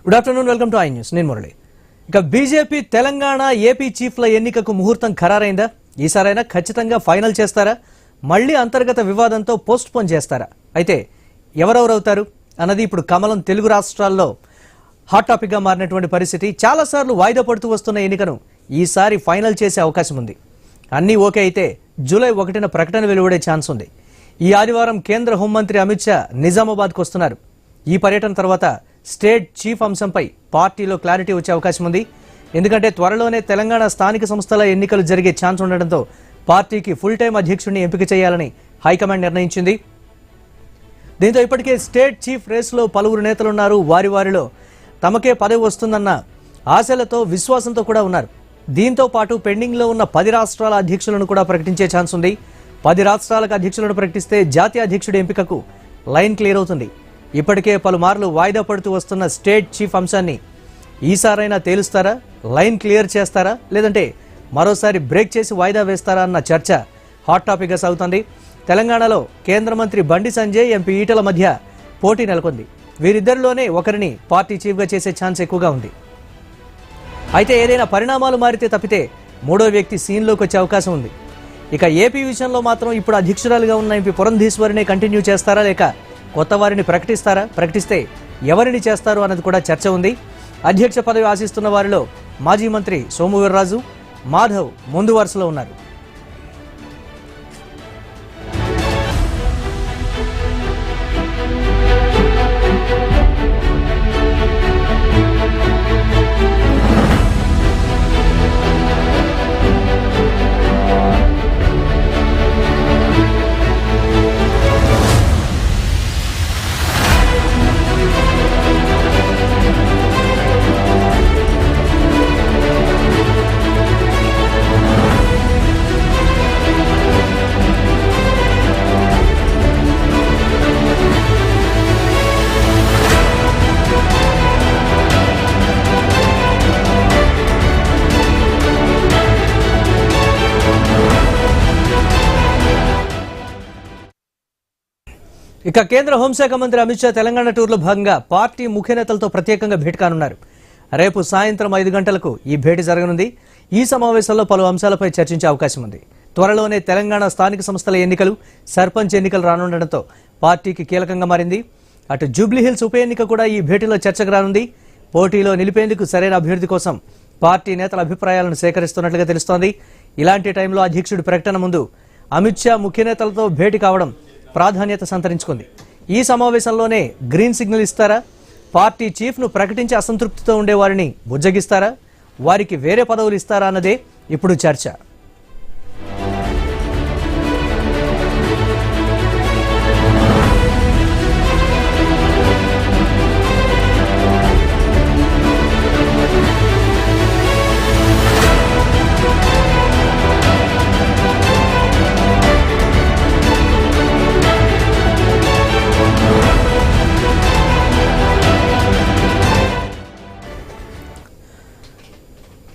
Good afternoon, welcome to I news. నేను మురళి. ఇక BJP Telangana AP చీఫ్ల ఎన్నికకు ముహూర్తం ఖరారైందా? ఈసారైనా ఖచ్చితంగా ఫైనల్ చేస్తారా? మళ్లీ అంతర్గత వివాదంతో పోస్ట్ పోన్ చేస్తారా? అయితే ఎవరెవరవుతారు అన్నది ఇప్పుడు కమలం తెలుగు రాష్ట్రాల్లో హాట్ టాపిక్ గా మారినటువంటి పరిస్థితి. చాలాసార్లు వాయిదా పడుతూ వస్తున్న ఎన్నికను ఈసారి ఫైనల్ చేసే అవకాశం ఉంది. అన్నీ ఓకే అయితే జూలై 1న ప్రకటన వెలువడే ఛాన్స్ ఉంది. ఈ ఆదివారం కేంద్ర హోంమంత్రి అమిత్ షా నిజామాబాద్కు వస్తున్నారు. ఈ పర్యటన తర్వాత స్టేట్ చీఫ్ అంశంపై పార్టీలో క్లారిటీ వచ్చే అవకాశం ఉంది. ఎందుకంటే త్వరలోనే తెలంగాణ స్థానిక సంస్థల ఎన్నికలు జరిగే ఛాన్స్ ఉండడంతో పార్టీకి ఫుల్ టైం అధ్యక్షుడిని ఎంపిక చేయాలని హైకమాండ్ నిర్ణయించింది. దీంతో ఇప్పటికే స్టేట్ చీఫ్ రేసులో పలువురు నేతలున్నారు. వారిలో తమకే పదవి వస్తుందన్న ఆశలతో విశ్వాసంతో కూడా ఉన్నారు. దీంతో పాటు పెండింగ్లో ఉన్న 10 రాష్ట్రాల అధ్యక్షులను కూడా ప్రకటించే ఛాన్స్ ఉంది. 10 రాష్ట్రాలకు అధ్యక్షులను ప్రకటిస్తే జాతీయ అధ్యక్షుడి ఎంపికకు లైన్ క్లియర్ అవుతుంది. ఇప్పటికే పలుమార్లు వాయిదా పడుతూ వస్తున్న స్టేట్ చీఫ్ అంశాన్ని ఈసారైనా తేలుస్తారా? లైన్ క్లియర్ చేస్తారా? లేదంటే మరోసారి బ్రేక్ చేసి వాయిదా వేస్తారా అన్న చర్చ హాట్ టాపిక్గా సాగుతోంది. తెలంగాణలో కేంద్ర మంత్రి బండి సంజయ్, ఎంపీ ఈటల మధ్య పోటీ నెలకొంది. వీరిద్దరిలోనే ఒకరిని పార్టీ చీఫ్గా చేసే ఛాన్స్ ఎక్కువగా ఉంది. అయితే ఏదైనా పరిణామాలు మారితే తప్పితే మూడో వ్యక్తి సీన్లోకి వచ్చే అవకాశం ఉంది. ఇక ఏపీ విషయంలో మాత్రం ఇప్పుడు అధ్యక్షురాలుగా ఉన్న ఎంపీ పురంధేశ్వరినే కంటిన్యూ చేస్తారా, లేక కొత్త వారిని ప్రకటిస్తారా? ప్రకటిస్తే ఎవరిని చేస్తారు అన్నది కూడా చర్చ ఉంది. అధ్యక్ష పదవి ఆశిస్తున్న వారిలో మాజీ మంత్రి సోము వీర్రాజు, మాధవ్ ముందు వరుసలో ఉన్నారు. ఇక కేంద్ర హోంశాఖ మంత్రి అమిత్ షా తెలంగాణ టూర్లో భాగంగా పార్టీ ముఖ్య నేతలతో ప్రత్యేకంగా భేటీ కానున్నారు. రేపు సాయంత్రం 5 గంటలకు ఈ భేటీ జరగనుంది. ఈ సమావేశంలో పలు అంశాలపై చర్చించే అవకాశం ఉంది. త్వరలోనే తెలంగాణ స్థానిక సంస్థల ఎన్నికలు, సర్పంచ్ ఎన్నికలు రానుండడంతో పార్టీకి కీలకంగా మారింది. అటు జూబ్లీహిల్స్ ఉప ఎన్నిక కూడా ఈ భేటీలో చర్చకు రానుంది. పోటీలో నిలిపేందుకు సరైన అభ్యర్థి కోసం పార్టీ నేతల అభిప్రాయాలను సేకరిస్తున్నట్లుగా తెలుస్తోంది. ఇలాంటి టైంలో అధ్యక్షుడి ప్రకటన ముందు అమిత్ షా ముఖ్య నేతలతో భేటీ కావడం ప్రాధాన్యత సంతరించుకుంది. ఈ సమావేశంలోనే గ్రీన్ సిగ్నల్ ఇస్తారా? పార్టీ చీఫ్ను ప్రకటించి అసంతృప్తితో ఉండే వారిని బుజ్జగిస్తారా? వారికి వేరే పదవులు ఇస్తారా అన్నదే ఇప్పుడు చర్చ.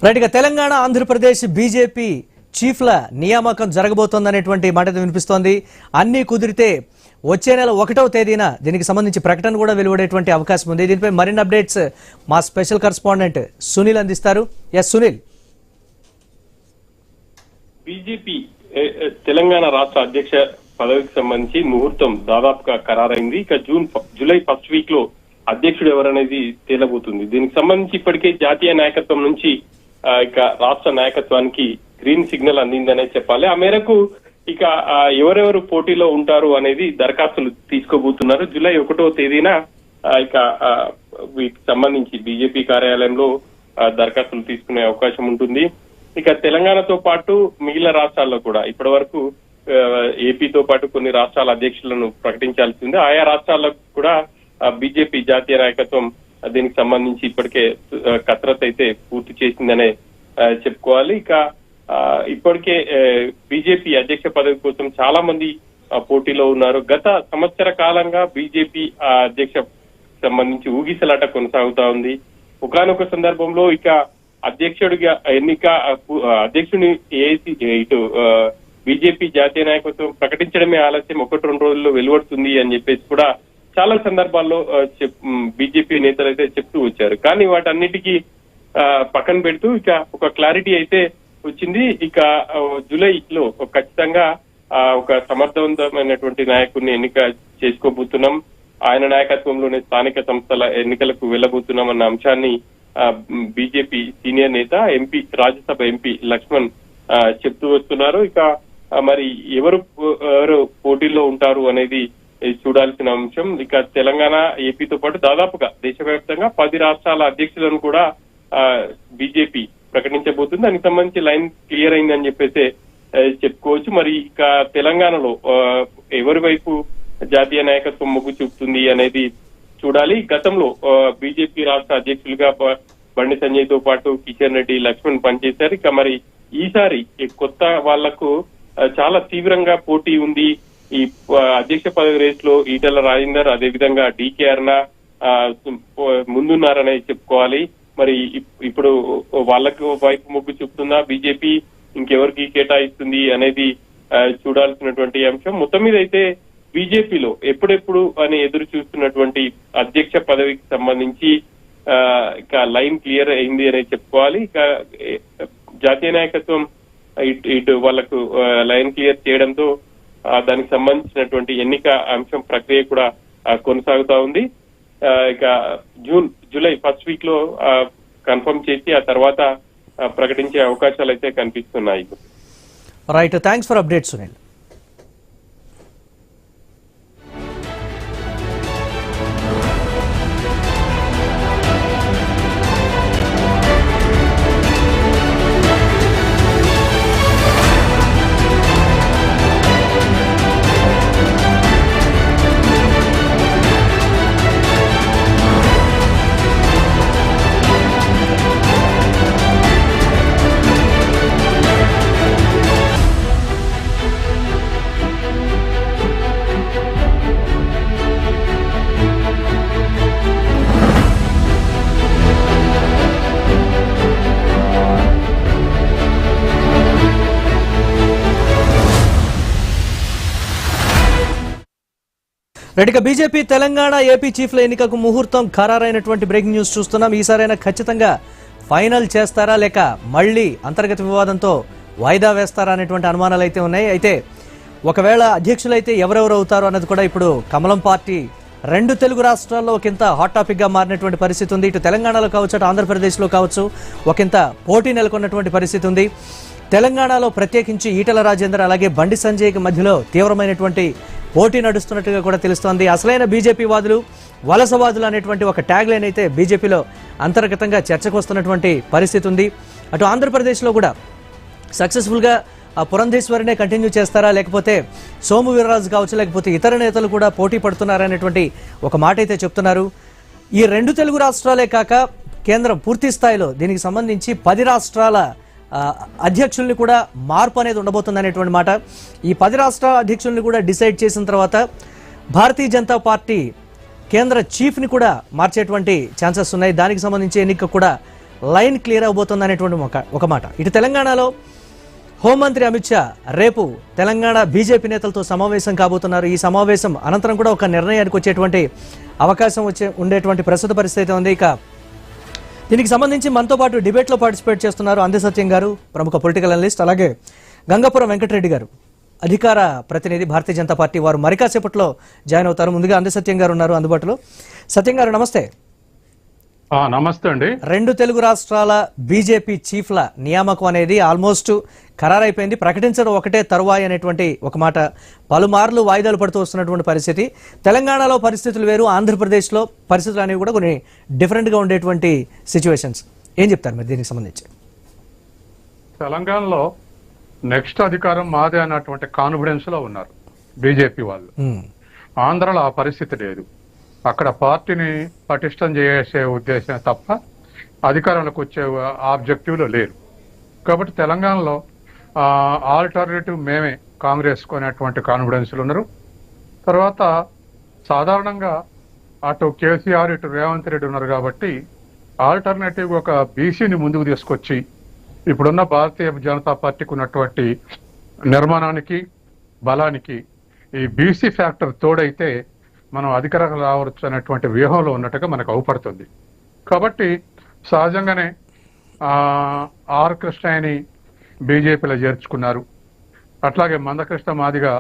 రైట్గా తెలంగాణ, ఆంధ్రప్రదేశ్ బీజేపీ చీఫ్ల నియామకం జరగబోతోందనేటువంటి మాట వినిపిస్తోంది. అన్నీ కుదిరితే వచ్చే నెల 1వ తేదీన దీనికి సంబంధించి ప్రకటన కూడా వెలువడేటువంటి అవకాశం ఉంది. దీనిపై మరిన్ని అప్డేట్స్ మా స్పెషల్ కరెస్పాండెంట్ సునీల్ అందిస్తారు. ఎస్ సునీల్. బీజేపీ తెలంగాణ రాష్ట్ర అధ్యక్ష పదవికి సంబంధించి ముహూర్తం దాదాపుగా ఖరారైంది. ఇక జూలై ఫస్ట్ వీక్ లో అధ్యక్షుడు ఎవరనేది తేలబోతుంది. దీనికి సంబంధించి ఇప్పటికే జాతీయ నాయకత్వం నుంచి ఇక రాష్ట్ర నాయకత్వానికి గ్రీన్ సిగ్నల్ అందిందనే చెప్పాలి. ఆ మేరకు ఇక ఎవరెవరు పోటీలో ఉంటారు అనేది దరఖాస్తులు తీసుకోబోతున్నారు. జూలై 1వ తేదీన ఇక వీటికి సంబంధించి బీజేపీ కార్యాలయంలో దరఖాస్తులు తీసుకునే అవకాశం ఉంటుంది. ఇక తెలంగాణతో పాటు మిగిలిన రాష్ట్రాల్లో కూడా ఇప్పటి వరకు ఏపీతో పాటు కొన్ని రాష్ట్రాల అధ్యక్షులను ప్రకటించాల్సి ఉంది. ఆయా రాష్ట్రాలకు కూడా బీజేపీ జాతీయ నాయకత్వం దీనికి సంబంధించి ఇప్పటికే కసరత్ అయితే పూర్తి చేసిందనే చెప్పుకోవాలి. ఇక ఇప్పటికే బీజేపీ అధ్యక్ష పదవి కోసం చాలా మంది పోటీలో ఉన్నారు. గత సంవత్సర కాలంగా బీజేపీ అధ్యక్ష సంబంధించి ఊగిసలాట కొనసాగుతా ఉంది. ఒకానొక సందర్భంలో ఇక అధ్యక్షుడిగా ఎన్నిక అధ్యక్షుడిని ఇటు బీజేపీ జాతీయ నాయకత్వం ప్రకటించడమే ఆలస్యం, 1-2 రోజుల్లో వెలువడుతుంది అని చెప్పేసి కూడా చాలా సందర్భాల్లో బీజేపీ నేతలు అయితే చెప్తూ వచ్చారు. కానీ వాటన్నిటికీ పక్కన పెడుతూ ఇక ఒక క్లారిటీ అయితే వచ్చింది. ఇక జూలైలో ఖచ్చితంగా ఒక సమర్థవంతమైనటువంటి నాయకుడిని ఎన్నిక చేసుకోబోతున్నాం, ఆయన నాయకత్వంలోనే స్థానిక సంస్థల ఎన్నికలకు వెళ్లబోతున్నాం అన్న అంశాన్ని బీజేపీ సీనియర్ నేత ఎంపీ రాజ్యసభ ఎంపీ లక్ష్మణ్ చెప్తూ వస్తున్నారు. ఇక మరి ఎవరు పోటీల్లో ఉంటారు అనేది చూడాల్సిన అంశం. ఇక తెలంగాణ, ఏపీతో పాటు దాదాపుగా దేశవ్యాప్తంగా 10 రాష్ట్రాల అధ్యక్షులను కూడా బీజేపీ ప్రకటించబోతుంది. దానికి సంబంధించి లైన్ క్లియర్ అయిందని చెప్పేసి చెప్పుకోవచ్చు. మరి ఇక తెలంగాణలో ఎవరి వైపు జాతీయ నాయకత్వం మొగ్గు చూపుతుంది అనేది చూడాలి. గతంలో బీజేపీ రాష్ట్ర అధ్యక్షులుగా బండి సంజయ్ తో పాటు కిషన్ రెడ్డి, లక్ష్మణ్ పనిచేశారు. ఇక మరి ఈసారి కొత్త వాళ్లకు చాలా తీవ్రంగా పోటీ ఉంది. ఈ అధ్యక్ష పదవి రేస్ లో ఈటెల రాజేందర్, అదేవిధంగా డీకే అరుణ ముందున్నారని చెప్పుకోవాలి. మరి ఇప్పుడు వాళ్ళకు వైపు మొగ్గు చూపుతుందా బీజేపీ, ఇంకెవరికి కేటాయిస్తుంది అనేది చూడాల్సినటువంటి అంశం. మొత్తం మీద అయితే బీజేపీలో ఎప్పుడెప్పుడు అని ఎదురు చూస్తున్నటువంటి అధ్యక్ష పదవికి సంబంధించి ఇక లైన్ క్లియర్ అయింది అనేది చెప్పుకోవాలి. ఇక జాతీయ నాయకత్వం ఇటు వాళ్ళకు లైన్ క్లియర్ చేయడంతో దానికి సంబంధించినటువంటి ఎన్నిక అంశం ప్రక్రియ కూడా కొనసాగుతా ఉంది. ఇక జూలై ఫస్ట్ వీక్ లో కన్ఫర్మ్ చేసి ఆ తర్వాత ప్రకటించే అవకాశాలు అయితే కనిపిస్తున్నాయి. Right, thanks for update Sunil. రెడ్డిగా బీజేపీ తెలంగాణ, ఏపీ చీఫ్ల ఎన్నికకు ముహూర్తం ఖరారైనటువంటి బ్రేకింగ్ న్యూస్ చూస్తున్నాం. ఈసారైనా ఖచ్చితంగా ఫైనల్ చేస్తారా లేక మళ్ళీ అంతర్గత వివాదంతో వాయిదా వేస్తారా అనేటువంటి అనుమానాలు అయితే ఉన్నాయి. అయితే ఒకవేళ అధ్యక్షులైతే ఎవరెవరు అవుతారు అన్నది కూడా ఇప్పుడు కమలం పార్టీ 2 తెలుగు రాష్ట్రాల్లో ఒకంత హాట్ టాపిక్ గా మారినటువంటి పరిస్థితి ఉంది. ఇటు తెలంగాణలో కావచ్చు, అటు ఆంధ్రప్రదేశ్లో కావచ్చు ఒకంత పోటీ నెలకొన్నటువంటి పరిస్థితి ఉంది. తెలంగాణలో ప్రత్యేకించి ఈటెల రాజేందర్ అలాగే బండి సంజయ్కి మధ్యలో తీవ్రమైనటువంటి పోటీ నడుస్తున్నట్టుగా కూడా తెలుస్తోంది. అసలైన బీజేపీ వాదులు, వలసవాదులు అనేటువంటి ఒక ట్యాగ్ లైన్ అయితే బీజేపీలో అంతర్గతంగా చర్చకు వస్తున్నటువంటి పరిస్థితి ఉంది. అటు ఆంధ్రప్రదేశ్లో కూడా సక్సెస్ఫుల్గా పురంధేశ్వరినే కంటిన్యూ చేస్తారా లేకపోతే సోము వీర్రాజు కావచ్చు లేకపోతే ఇతర నేతలు కూడా పోటీ పడుతున్నారనేటువంటి ఒక మాట అయితే చెప్తున్నారు. ఈ 2 తెలుగు రాష్ట్రాలే కాక కేంద్రం పూర్తి స్థాయిలో దీనికి సంబంధించి 10 రాష్ట్రాల అధ్యక్షుల్ని కూడా మార్పు అనేది ఉండబోతుంది అనేటువంటి మాట. ఈ 10 రాష్ట్రాల అధ్యక్షుల్ని కూడా డిసైడ్ చేసిన తర్వాత భారతీయ జనతా పార్టీ కేంద్ర చీఫ్ని కూడా మార్చేటువంటి ఛాన్సెస్ ఉన్నాయి. దానికి సంబంధించి ఎన్నిక కూడా లైన్ క్లియర్ అవబోతుంది అనేటువంటి ఒక మాట. ఇటు తెలంగాణలో హోంమంత్రి అమిత్ షా రేపు తెలంగాణ బీజేపీ నేతలతో సమావేశం కాబోతున్నారు. ఈ సమావేశం అనంతరం కూడా ఒక నిర్ణయానికి వచ్చేటువంటి అవకాశం ఉండేటువంటి ప్రస్తుత పరిస్థితి ఉంది. ఇక దీనికి సంబంధించి మనతో పాటు డిబేట్లో పార్టిసిపేట్ చేస్తున్నారు అందే సత్యం గారు, ప్రముఖ పొలిటికల్ అనలిస్ట్, అలాగే గంగాపురం వెంకటరెడ్డి గారు, అధికార ప్రతినిధి భారతీయ జనతా పార్టీ. వారు మరి కాసేపట్లో జాయిన్ అవుతారు. ముందుగా అందే సత్యం గారు ఉన్నారు అందుబాటులో. సత్యం గారు నమస్తే. నమస్తే అండి. 2 తెలుగు రాష్ట్రాల బీజేపీ చీఫ్ల నియామకం అనేది ఆల్మోస్ట్ ఖరారైపోయింది. ప్రకటించడం ఒకటే తరువాయి అనేటువంటి ఒక మాట. పలుమార్లు వాయిదాలు పడుతూ వస్తున్నటువంటి పరిస్థితి. తెలంగాణలో పరిస్థితులు వేరు, ఆంధ్రప్రదేశ్లో పరిస్థితులు అనేవి కూడా కొన్ని డిఫరెంట్గా ఉండేటువంటి సిచ్యువేషన్స్. ఏం చెప్తారు మీరు దీనికి సంబంధించి? తెలంగాణలో నెక్స్ట్ అధికారం మాదే అన్నటువంటి కాన్ఫిడెన్స్ లో ఉన్నారు బీజేపీ వాళ్ళు. ఆంధ్రలో ఆ పరిస్థితి లేదు. అక్కడ పార్టీని పటిష్టం చేసే ఉద్దేశం తప్ప అధికారంలోకి వచ్చే ఆబ్జెక్టివ్లో లేరు. కాబట్టి తెలంగాణలో ఆల్టర్నేటివ్ మేమే కాంగ్రెస్ కొనేటువంటి కాన్ఫిడెన్స్లు ఉన్నారు. తర్వాత సాధారణంగా అటు కేసీఆర్ ఇటు రేవంత్ రెడ్డి ఉన్నారు కాబట్టి ఆల్టర్నేటివ్ ఒక బీసీని ముందుకు తీసుకొచ్చి ఇప్పుడున్న భారతీయ జనతా పార్టీకి ఉన్నటువంటి నిర్మాణానికి బలానికి ఈ బీసీ ఫ్యాక్టర్ తోడైతే మనం అధికారం రావచ్చు అనేటువంటి వ్యూహంలో ఉన్నట్టుగా మనకు అవుపడుతుంది. కాబట్టి సహజంగానే ఆర్ కృష్ణయ్యని బీజేపీలో చేర్చుకున్నారు. అట్లాగే మందకృష్ణ మాదిగా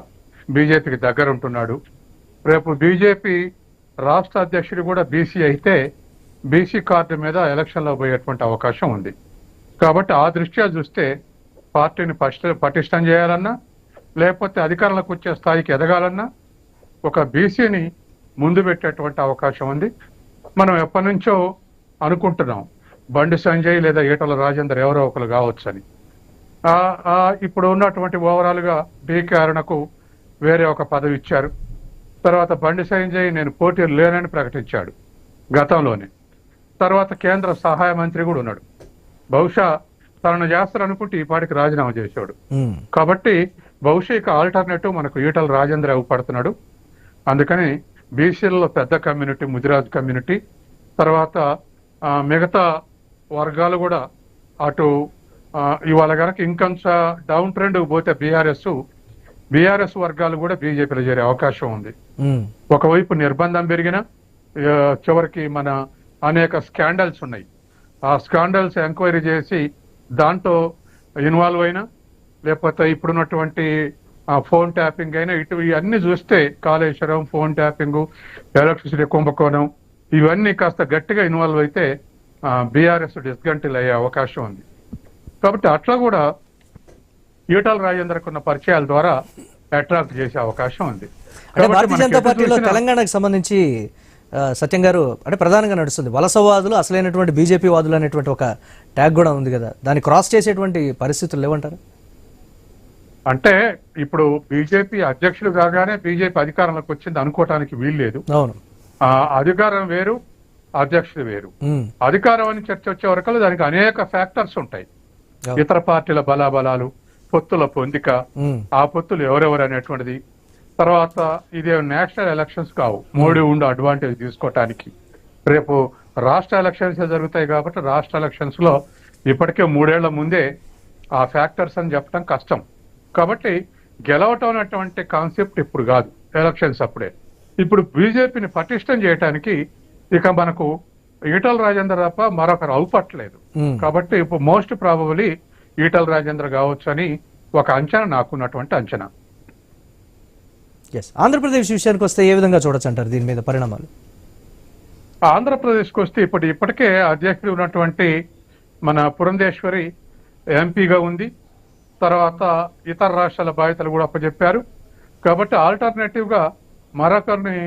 బీజేపీకి దగ్గర ఉంటున్నాడు. రేపు బీజేపీ రాష్ట్ర అధ్యక్షుడు కూడా బీసీ అయితే బీసీ కార్డు మీద ఎలక్షన్లో పోయేటువంటి అవకాశం ఉంది. కాబట్టి ఆ దృష్ట్యా చూస్తే పార్టీని పటిష్టం చేయాలన్నా లేకపోతే అధికారంలోకి వచ్చే స్థాయికి ఎదగాలన్నా ఒక బీసీని ముందు పెట్టేటువంటి అవకాశం ఉంది. మనం ఎప్పటి నుంచో అనుకుంటున్నాం బండి సంజయ్ లేదా ఈటల రాజేందర్ ఎవరో ఒకరు కావచ్చని. ఇప్పుడు ఉన్నటువంటి ఓవరాల్ గా డీకే అరుణకు వేరే ఒక పదవి ఇచ్చారు. తర్వాత బండి సంజయ్ నేను పోటీ లేనని ప్రకటించాడు గతంలోనే. తర్వాత కేంద్ర సహాయ మంత్రి కూడా ఉన్నాడు. బహుశా తనను చేస్తారనుకుంటే ఈ పాటికి రాజీనామా చేశాడు. కాబట్టి బహుశా ఇక ఆల్టర్నేటివ్ మనకు ఈటల రాజేంద్ర అవ్వపడుతున్నాడు. అందుకని బీసీలలో పెద్ద కమ్యూనిటీ ముదిరాజ్ కమ్యూనిటీ, తర్వాత మిగతా వర్గాలు కూడా అటు ఇవాళ కనుక ఇంకొంచెం డౌన్ ట్రెండ్ పోతే బీఆర్ఎస్ వర్గాలు కూడా బీజేపీలో చేరే అవకాశం ఉంది. ఒకవైపు నిర్బంధం పెరిగినా చివరికి మన అనేక స్కాండల్స్ ఉన్నాయి. ఆ స్కాండల్స్ ఎంక్వైరీ చేసి దాంట్లో ఇన్వాల్వ్ అయినా లేకపోతే ఇప్పుడున్నటువంటి ఫోన్ ట్యాపింగ్ అయినా ఇవన్నీ చూస్తే కాళేశ్వరం, ఫోన్ ట్యాపింగ్, ఎలక్ట్రిసిటీ కుంభకోణం ఇవన్నీ కాస్త గట్టిగా ఇన్వాల్వ్ అయితే బీఆర్ఎస్ డిస్గంటిల్ అయ్యే అవకాశం ఉంది. కాబట్టి అట్లా కూడా ఈటల రాజేందర్కు ఉన్న పరిచయాల ద్వారా అట్రాక్ట్ చేసే అవకాశం ఉంది. భారతీయ జనతా పార్టీలో తెలంగాణకు సంబంధించి సత్యం గారు అంటే ప్రధానంగా నడుస్తుంది వలసవాదులు అసలైనటువంటి బీజేపీ వాదులు అనేటువంటి ఒక ట్యాగ్ కూడా ఉంది కదా, దాన్ని క్రాస్ చేసేటువంటి పరిస్థితులు లేవంటారు? అంటే ఇప్పుడు బీజేపీ అధ్యక్షుడు కాగానే బీజేపీ అధికారంలోకి వచ్చింది అనుకోవటానికి వీల్లేదు. అవును, అధికారం వేరు, అధ్యక్షుడు వేరు. అధికారం అని చర్చ వచ్చే వరకు దానికి అనేక ఫ్యాక్టర్స్ ఉంటాయి. ఇతర పార్టీల బలాబలాలు, పొత్తుల పొందిక, ఆ పొత్తులు ఎవరెవరు అనేటువంటిది. తర్వాత ఇదే నేషనల్ ఎలక్షన్స్ కావు, మోడీ ఉండి అడ్వాంటేజ్ తీసుకోవటానికి. రేపు రాష్ట్ర ఎలక్షన్స్ జరుగుతాయి కాబట్టి రాష్ట్ర ఎలక్షన్స్ లో ఇప్పటికే 3 ఏళ్ల ముందే ఆ ఫ్యాక్టర్స్ అని చెప్పడం కష్టం. కాబట్టి గెలవటం అనేటువంటి కాన్సెప్ట్ ఇప్పుడు కాదు, ఎలక్షన్స్ అప్పుడే. ఇప్పుడు బీజేపీని పటిష్టం చేయడానికి ఇక మనకు ఈటల రాజేందర్ తప్ప మరొకరు అవుపట్లేదు. కాబట్టి ఇప్పుడు మోస్ట్ ప్రాబబులీ ఈటల రాజేందర్ కావచ్చు అని ఒక అంచనా, నాకున్నటువంటి అంచనా. ఆంధ్రప్రదేశ్ విషయానికి వస్తే ఏ విధంగా చూడొచ్చు అంటారు దీని మీద పరిణామాలు? ఆంధ్రప్రదేశ్కి వస్తే ఇప్పటికే అధ్యక్షుడు ఉన్నటువంటి మన పురంధేశ్వరి ఎంపీగా ఉంది. తర్వాత ఇతర రాష్ట్రాల బాధ్యతలు కూడా అప్పచెప్పారు. కాబట్టి ఆల్టర్నేటివ్ గా మరొకరిని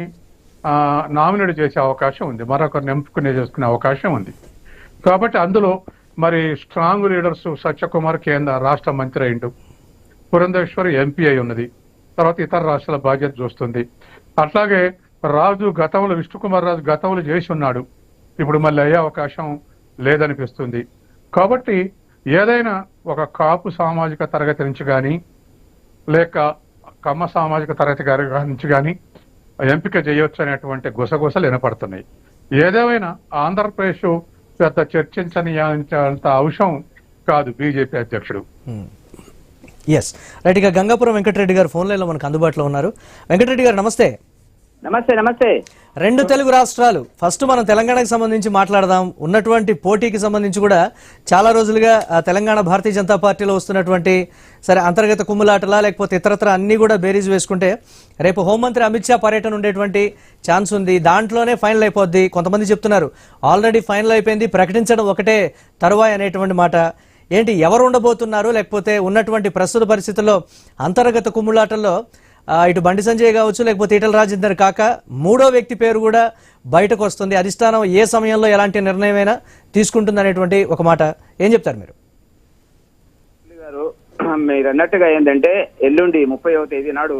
నామినేట్ చేసే అవకాశం ఉంది, మరొకరిని చేసుకునే అవకాశం ఉంది. కాబట్టి అందులో మరి స్ట్రాంగ్ లీడర్స్ సత్యకుమార్ కేంద్ర రాష్ట్ర మంత్రి అయిండు, పురంధేశ్వరి ఎంపీ అయి ఉన్నది. తర్వాత ఇతర రాష్ట్రాల బాధ్యత చూస్తుంది. అట్లాగే విష్ణుకుమార్ రాజు గతంలో చేసి ఉన్నాడు, ఇప్పుడు మళ్ళీ అయ్యే అవకాశం లేదనిపిస్తుంది. కాబట్టి ఏదైనా ఒక కాపు సామాజిక తరగతి నుంచి కానీ లేక కమ్మ సామాజిక తరగతి నుంచి కానీ ఎంపిక చేయొచ్చు అనేటువంటి గుసగుసలు వినపడుతున్నాయి. ఏదేమైనా ఆంధ్రప్రదేశ్ పెద్ద చర్చించనీయంత అంశం కాదు బీజేపీ అధ్యక్షుడు. రైట్, ఇక గంగాపురం వెంకటరెడ్డి గారు ఫోన్ లైన్ లో మనకు అందుబాటులో ఉన్నారు. వెంకటరెడ్డి గారు నమస్తే. నమస్తే. 2 తెలుగు రాష్ట్రాలు, ఫస్ట్ మనం తెలంగాణకు సంబంధించి మాట్లాడదాం. ఉన్నటువంటి పోటీకి సంబంధించి కూడా చాలా రోజులుగా తెలంగాణ భారతీయ జనతా పార్టీలో వస్తున్నటువంటి సరే అంతర్గత కుమ్ములాటలా లేకపోతే ఇతరత్ర అన్ని కూడా బేరీజ్ వేసుకుంటే రేపు హోంమంత్రి అమిత్ షా పర్యటన ఉండేటువంటి ఛాన్స్ ఉంది. దాంట్లోనే ఫైనల్ అయిపోద్ది. కొంతమంది చెప్తున్నారు ఆల్రెడీ ఫైనల్ అయిపోయింది, ప్రకటించడం ఒకటే తరువాయి అనేటువంటి మాట. ఏంటి, ఎవరు ఉండబోతున్నారు? లేకపోతే ఉన్నటువంటి ప్రస్తుత పరిస్థితుల్లో అంతర్గత కుమ్ములాటల్లో ఇటు బండి సంజయ్ కావచ్చు లేకపోతే ఈటల రాజేందర్ కాక 3వ వ్యక్తి పేరు కూడా బయటకు వస్తుంది. అధిష్టానం ఏ సమయంలో ఎలాంటి నిర్ణయమైనా తీసుకుంటుంది అనేటువంటి ఒక మాట, ఏం చెప్తారు మీరు? మీరు అన్నట్టుగా ఏంటంటే ఎల్లుండి 30వ తేదీ నాడు